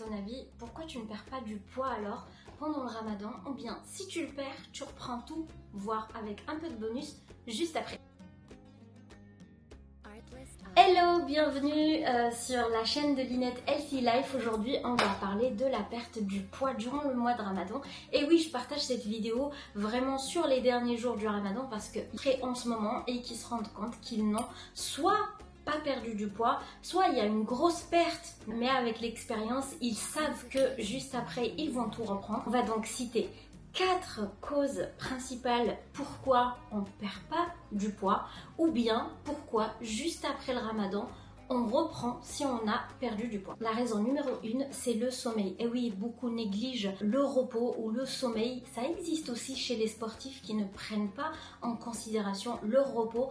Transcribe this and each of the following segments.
ton avis, pourquoi tu ne perds pas du poids alors pendant le ramadan? Ou bien, si tu le perds, tu reprends tout, voire avec un peu de bonus, juste après. Hello, bienvenue sur la chaîne de Linette Healthy Life. Aujourd'hui, on va parler de la perte du poids durant le mois de Ramadan. Et oui, je partage cette vidéo vraiment sur les derniers jours du Ramadan parce que très en ce moment et qui se rendent compte qu'ils n'ont soit pas perdu du poids, soit il y a une grosse perte, mais avec l'expérience, ils savent que juste après, ils vont tout reprendre. On va donc citer 4 causes principales pourquoi on ne perd pas du poids ou bien pourquoi juste après le ramadan on reprend si on a perdu du poids. La raison numéro 1, c'est le sommeil. Et oui, beaucoup négligent le repos ou le sommeil. Ça existe aussi chez les sportifs qui ne prennent pas en considération leur repos.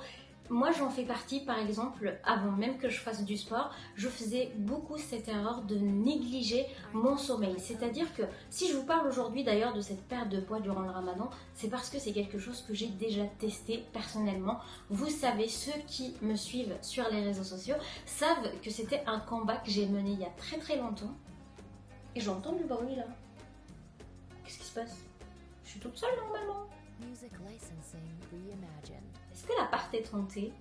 Moi, j'en fais partie, par exemple, avant même que je fasse du sport, je faisais beaucoup cette erreur de négliger mon sommeil. C'est-à-dire que si je vous parle aujourd'hui d'ailleurs de cette perte de poids durant le ramadan, c'est parce que c'est quelque chose que j'ai déjà testé personnellement. Vous savez, ceux qui me suivent sur les réseaux sociaux savent que c'était un combat que j'ai mené il y a très très longtemps. Et j'entends du bruit là. Qu'est-ce qui se passe? Je suis toute seule normalement. Est-ce que l'appart est tenté?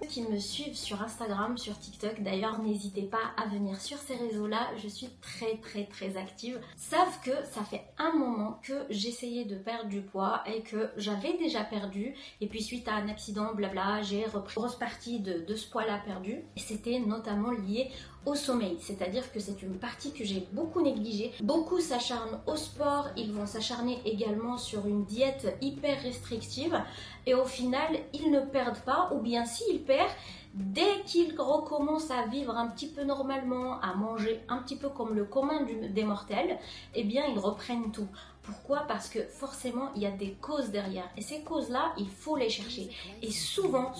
Ceux qui me suivent sur Instagram, sur TikTok, d'ailleurs n'hésitez pas à venir sur ces réseaux-là, je suis très active, savent que ça fait un moment que j'essayais de perdre du poids et que j'avais déjà perdu, et puis suite à un accident, blabla, j'ai repris une grosse partie de ce poids-là perdu, et c'était notamment lié au sommeil, c'est-à-dire que c'est une partie que j'ai beaucoup négligée. Beaucoup s'acharnent au sport, ils vont s'acharner également sur une diète hyper restrictive et au final ils ne perdent pas, ou bien s'ils perdent, dès qu'ils recommencent à vivre un petit peu normalement, à manger un petit peu comme le commun des mortels, eh bien ils reprennent tout. Pourquoi? Parce que forcément il y a des causes derrière et ces causes-là, il faut les chercher. Et souvent,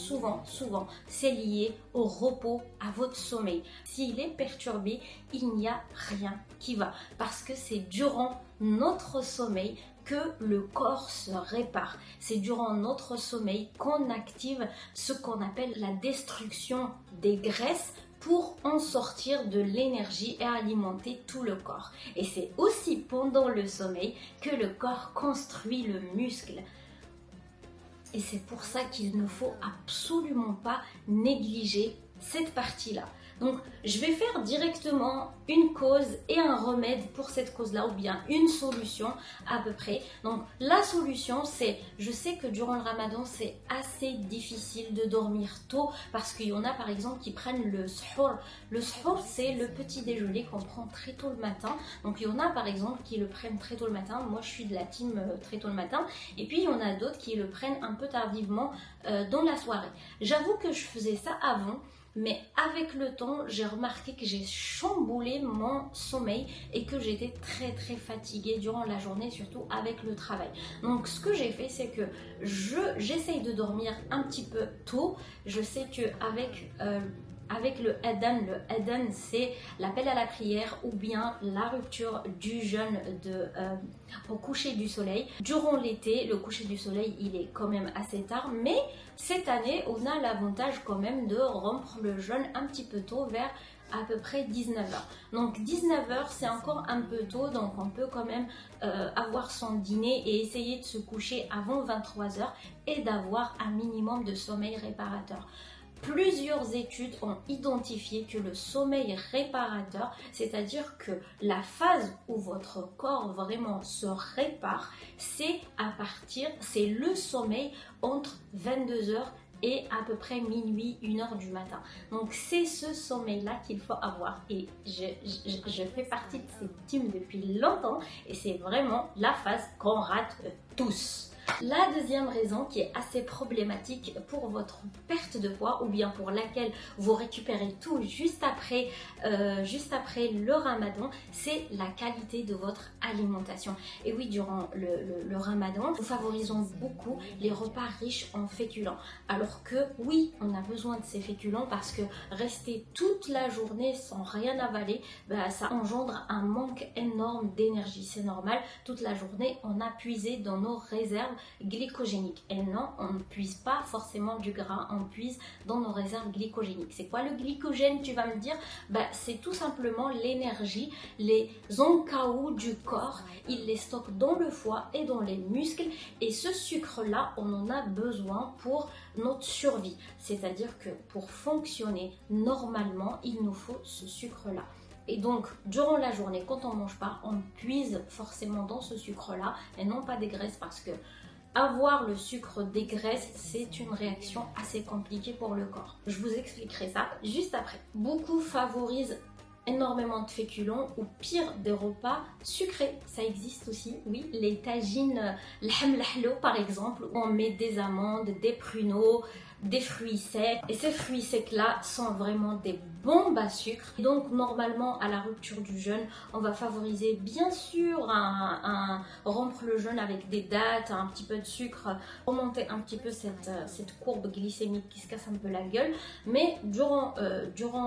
c'est lié au repos, à votre sommeil. S'il est perturbé, il n'y a rien qui va. Parce que c'est durant notre sommeil que le corps se répare. C'est durant notre sommeil qu'on active ce qu'on appelle la destruction des graisses pour en sortir de l'énergie et alimenter tout le corps. Et c'est aussi pendant le sommeil que le corps construit le muscle. Et c'est pour ça qu'il ne faut absolument pas négliger cette partie-là. Donc, je vais faire directement une cause et un remède pour cette cause-là, ou bien une solution à peu près. Donc, la solution, c'est, je sais que durant le ramadan, c'est assez difficile de dormir tôt, parce qu'il y en a par exemple qui prennent le suhoor. Le suhoor, c'est le petit déjeuner qu'on prend très tôt le matin. Donc, il y en a par exemple qui le prennent très tôt le matin. Moi, je suis de la team très tôt le matin. Et puis, il y en a d'autres qui le prennent un peu tardivement dans la soirée. J'avoue que je faisais ça avant. Mais avec le temps, j'ai remarqué que j'ai chamboulé mon sommeil et que j'étais très fatiguée durant la journée, surtout avec le travail. Donc ce que j'ai fait, c'est que j'essaye de dormir un petit peu tôt. Je sais qu'avec le adhan c'est l'appel à la prière ou bien la rupture du jeûne au coucher du soleil. Durant l'été, le coucher du soleil, il est quand même assez tard, mais cette année, on a l'avantage quand même de rompre le jeûne un petit peu tôt, vers à peu près 19h. Donc 19h, c'est encore un peu tôt, donc on peut quand même avoir son dîner et essayer de se coucher avant 23h et d'avoir un minimum de sommeil réparateur. Plusieurs études ont identifié que le sommeil réparateur, c'est-à-dire que la phase où votre corps vraiment se répare, c'est le sommeil entre 22h et à peu près minuit, 1h du matin. Donc c'est ce sommeil-là qu'il faut avoir. Et je fais partie de cette team depuis longtemps et c'est vraiment la phase qu'on rate tous. La deuxième raison qui est assez problématique pour votre perte de poids ou bien pour laquelle vous récupérez tout juste après le ramadan, c'est la qualité de votre alimentation. Et oui, durant le ramadan, nous favorisons beaucoup les repas riches en féculents. Alors que oui, on a besoin de ces féculents parce que rester toute la journée sans rien avaler, ça engendre un manque énorme d'énergie. C'est normal, toute la journée on a puisé dans nos réserves glycogéniques. Et non, on ne puise pas forcément du gras, on puise dans nos réserves glycogéniques. C'est quoi le glycogène, tu vas me dire? C'est tout simplement l'énergie, les encas du corps, il les stocke dans le foie et dans les muscles, et ce sucre-là, on en a besoin pour notre survie. C'est-à-dire que pour fonctionner normalement, il nous faut ce sucre-là. Et donc, durant la journée, quand on ne mange pas, on puise forcément dans ce sucre-là et non pas des graisses, parce que avoir le sucre des graisses, c'est une réaction assez compliquée pour le corps. Je vous expliquerai ça juste après. Beaucoup favorisent énormément de féculents ou pire des repas sucrés. Ça existe aussi, oui. Les tagines, l'hamlahlo par exemple, où on met des amandes, des pruneaux, des fruits secs. Et ces fruits secs là sont vraiment des bombes à sucre. Donc normalement à la rupture du jeûne, on va favoriser bien sûr rompre le jeûne avec des dattes, un petit peu de sucre, remonter un petit peu cette courbe glycémique qui se casse un peu la gueule. Mais durant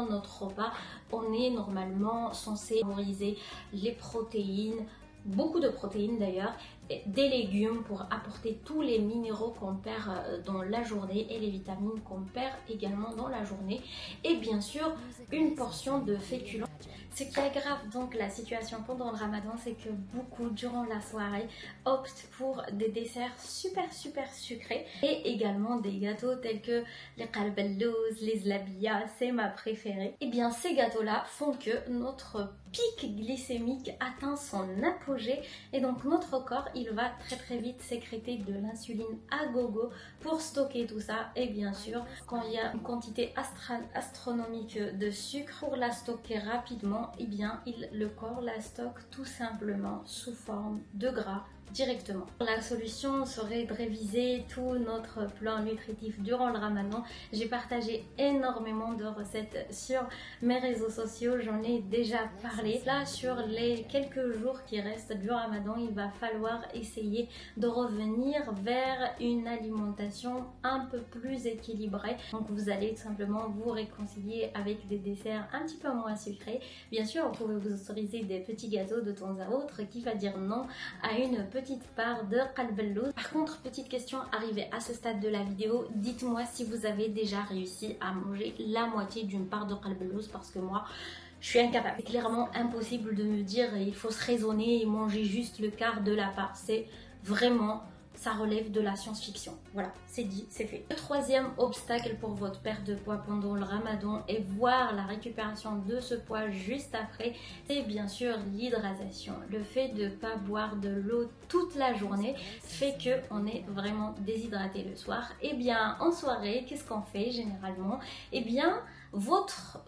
notre repas, on est normalement censé favoriser les protéines, beaucoup de protéines d'ailleurs, des légumes pour apporter tous les minéraux qu'on perd dans la journée et les vitamines qu'on perd également dans la journée, et bien sûr une portion de féculents. Ce qui aggrave donc la situation pendant le ramadan, c'est que beaucoup durant la soirée optent pour des desserts super sucrés et également des gâteaux tels que les qalbellouz, les zlabia, c'est ma préférée. Et bien ces gâteaux là font que notre pic glycémique atteint son apogée, et donc notre corps il va très vite sécréter de l'insuline à gogo pour stocker tout ça. Et bien sûr quand il y a une quantité astronomique de sucre, pour la stocker rapidement, et bien le corps la stocke tout simplement sous forme de gras directement. La solution serait de réviser tout notre plan nutritif durant le ramadan. J'ai partagé énormément de recettes sur mes réseaux sociaux, j'en ai déjà parlé. Là, sur les quelques jours qui restent du ramadan, il va falloir essayer de revenir vers une alimentation un peu plus équilibrée. Donc vous allez tout simplement vous réconcilier avec des desserts un petit peu moins sucrés. Bien sûr, vous pouvez vous autoriser des petits gâteaux de temps à autre, qui va dire non à une petite part de qalbellouz. Par contre, petite question, arrivée à ce stade de la vidéo, dites-moi si vous avez déjà réussi à manger la moitié d'une part de qalbellouz, parce que moi je suis incapable. C'est clairement impossible de me dire il faut se raisonner et manger juste le quart de la part. C'est vraiment, ça relève de la science-fiction. Voilà, c'est dit, c'est fait. Le troisième obstacle pour votre perte de poids pendant le ramadan et voir la récupération de ce poids juste après, c'est bien sûr l'hydratation. Le fait de ne pas boire de l'eau toute la journée fait qu'on est vraiment déshydraté le soir. Et bien en soirée, qu'est-ce qu'on fait généralement? Et bien votre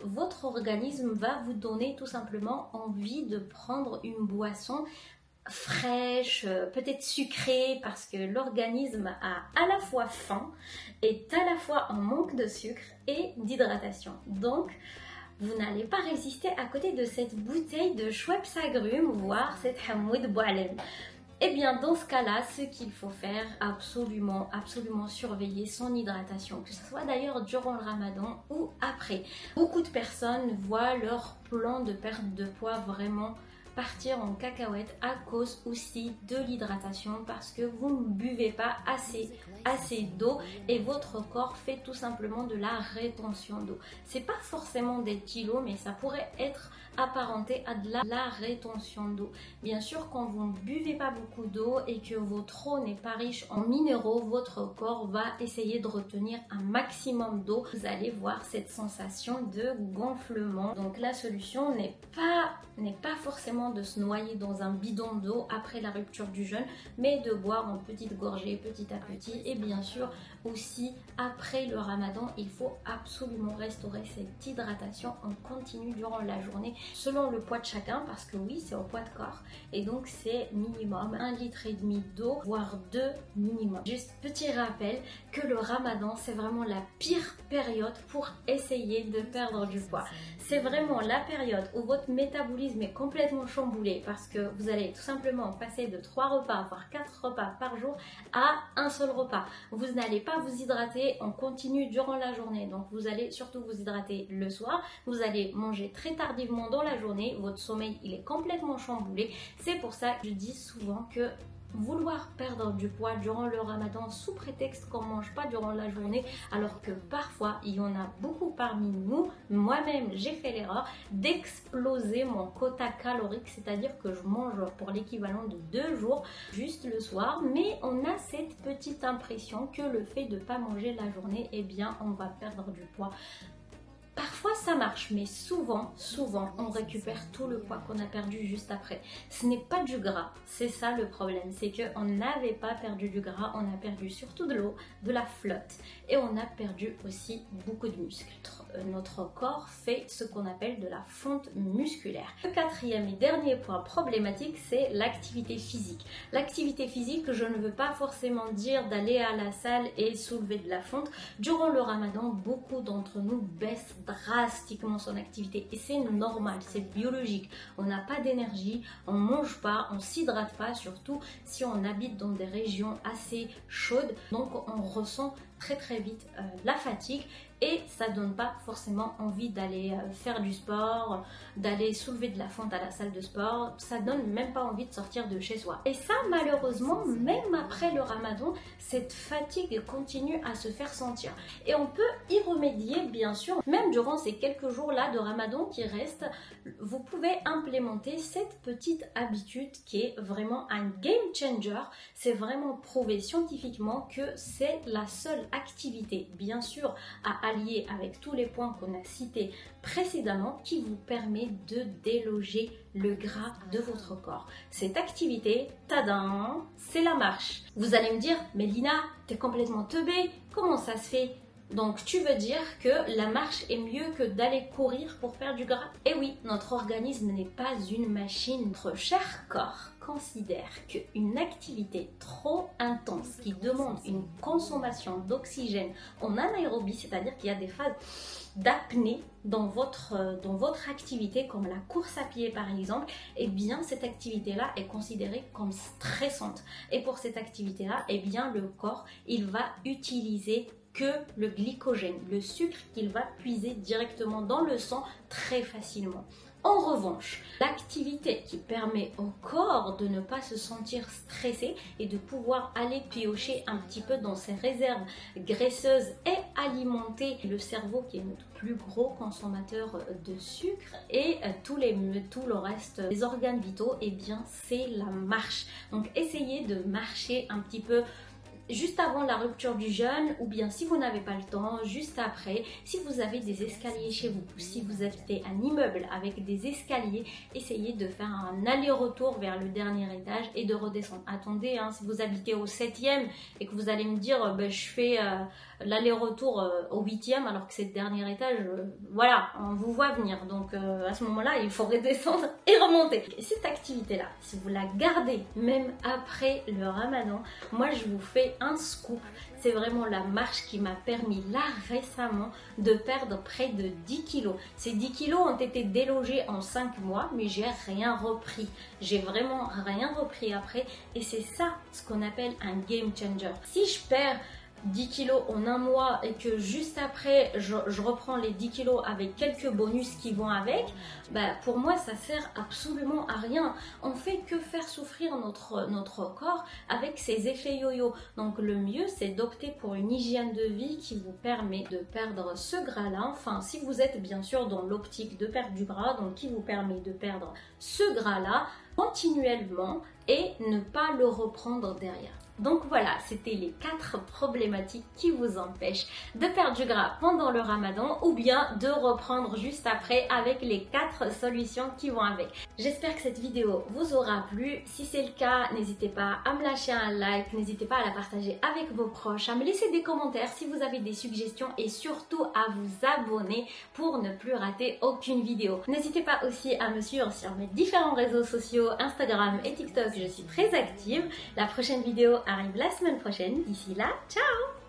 organisme va vous donner tout simplement envie de prendre une boisson fraîche, peut-être sucrée, parce que l'organisme a à la fois faim, est à la fois en manque de sucre et d'hydratation. Donc vous n'allez pas résister à côté de cette bouteille de Schweppes agrumes, voire cette Hamoud Boualem. Et bien dans ce cas-là, ce qu'il faut faire, absolument surveiller son hydratation, que ce soit d'ailleurs durant le ramadan ou après. Beaucoup de personnes voient leur plan de perte de poids vraiment partir en cacahuète à cause aussi de l'hydratation, parce que vous ne buvez pas assez d'eau et votre corps fait tout simplement de la rétention d'eau. C'est pas forcément des kilos, mais ça pourrait être apparenté à de la rétention d'eau. Bien sûr, quand vous ne buvez pas beaucoup d'eau et que votre eau n'est pas riche en minéraux, votre corps va essayer de retenir un maximum d'eau. Vous allez voir cette sensation de gonflement. Donc la solution n'est pas forcément de se noyer dans un bidon d'eau après la rupture du jeûne, mais de boire en petites gorgées, petit à petit. Et bien sûr aussi après le ramadan, il faut absolument restaurer cette hydratation en continu durant la journée, selon le poids de chacun, parce que oui, c'est au poids de corps, et donc c'est minimum 1,5 litre d'eau, voire 2 minimum. Juste petit rappel que le ramadan, c'est vraiment la pire période pour essayer de perdre du poids. C'est vraiment la période où votre métabolisme est complètement chamboulé, parce que vous allez tout simplement passer de 3 repas, voire 4 repas par jour à un seul repas. Vous n'allez pas vous hydrater en continu durant la journée, donc vous allez surtout vous hydrater le soir. Vous allez manger très tardivement dans la journée, votre sommeil il est complètement chamboulé. C'est pour ça que je dis souvent que vouloir perdre du poids durant le ramadan sous prétexte qu'on ne mange pas durant la journée, alors que parfois il y en a beaucoup parmi nous, moi-même j'ai fait l'erreur d'exploser mon quota calorique, c'est-à-dire que je mange pour l'équivalent de 2 jours juste le soir, mais on a cette petite impression que le fait de ne pas manger la journée, eh bien on va perdre du poids. Parfois ça marche, mais souvent on récupère tout le poids qu'on a perdu juste après. Ce n'est pas du gras, c'est ça le problème, c'est qu'on n'avait pas perdu du gras, on a perdu surtout de l'eau, de la flotte, et on a perdu aussi beaucoup de muscles. Notre corps fait ce qu'on appelle de la fonte musculaire. Le quatrième et dernier point problématique, c'est l'activité physique. L'activité physique, je ne veux pas forcément dire d'aller à la salle et soulever de la fonte. Durant le ramadan, beaucoup d'entre nous baissent drastiquement son activité et c'est normal, c'est biologique. On n'a pas d'énergie, on mange pas, on s'hydrate pas, surtout si on habite dans des régions assez chaudes, donc on ressent très vite la fatigue et ça donne pas forcément envie d'aller faire du sport, d'aller soulever de la fonte à la salle de sport, ça donne même pas envie de sortir de chez soi. Et ça malheureusement, même après le ramadan, cette fatigue continue à se faire sentir. Et on peut y remédier bien sûr, même durant ces quelques jours là de ramadan qui restent, vous pouvez implémenter cette petite habitude qui est vraiment un game changer. C'est vraiment prouvé scientifiquement que c'est la seule activité, bien sûr à allier avec tous les points qu'on a cités précédemment, qui vous permet de déloger le gras de votre corps. Cette activité, tadam, c'est la marche. Vous allez me dire, mais Lina, t'es complètement teubée, comment ça se fait? Donc tu veux dire que la marche est mieux que d'aller courir pour faire du gras? Eh oui, notre organisme n'est pas une machine. Notre cher corps considère qu'une activité trop intense qui demande une consommation d'oxygène en anaérobie, c'est-à-dire qu'il y a des phases d'apnée dans votre activité, comme la course à pied par exemple, eh bien cette activité-là est considérée comme stressante. Et pour cette activité-là, eh bien le corps, il va utiliser que le glycogène, le sucre qu'il va puiser directement dans le sang très facilement. En revanche, l'activité qui permet au corps de ne pas se sentir stressé et de pouvoir aller piocher un petit peu dans ses réserves graisseuses et alimenter le cerveau qui est notre plus gros consommateur de sucre et tout le reste des organes vitaux, eh bien c'est la marche. Donc essayez de marcher un petit peu juste avant la rupture du jeûne, ou bien si vous n'avez pas le temps, juste après. Si vous avez des escaliers chez vous, si vous habitez un immeuble avec des escaliers, essayez de faire un aller-retour vers le dernier étage et de redescendre. Attendez, hein, si vous habitez au 7e et que vous allez me dire je fais l'aller-retour au 8e alors que c'est le dernier étage, voilà, on vous voit venir. Donc à ce moment-là, il faut redescendre et remonter. Et cette activité-là, si vous la gardez même après le ramadan, moi je vous fais un scoop, c'est vraiment la marche qui m'a permis là récemment de perdre près de 10 kilos. Ces 10 kilos ont été délogés en 5 mois, mais j'ai rien repris. J'ai vraiment rien repris après et c'est ça ce qu'on appelle un game changer. Si je perds 10 kilos en un mois et que juste après je reprends les 10 kilos avec quelques bonus qui vont avec, bah pour moi ça sert absolument à rien. On fait que faire souffrir notre corps avec ces effets yo-yo. Donc le mieux c'est d'opter pour une hygiène de vie qui vous permet de perdre ce gras là, enfin si vous êtes bien sûr dans l'optique de perdre du gras, donc qui vous permet de perdre ce gras là continuellement et ne pas le reprendre derrière. Donc voilà, c'était les 4 problématiques qui vous empêchent de perdre du gras pendant le ramadan ou bien de reprendre juste après avec les 4 solutions qui vont avec. J'espère que cette vidéo vous aura plu. Si c'est le cas, n'hésitez pas à me lâcher un like, n'hésitez pas à la partager avec vos proches, à me laisser des commentaires si vous avez des suggestions et surtout à vous abonner pour ne plus rater aucune vidéo. N'hésitez pas aussi à me suivre sur mes différents réseaux sociaux, Instagram et TikTok, je suis très active. La prochaine vidéo arrive la semaine prochaine. D'ici là, ciao!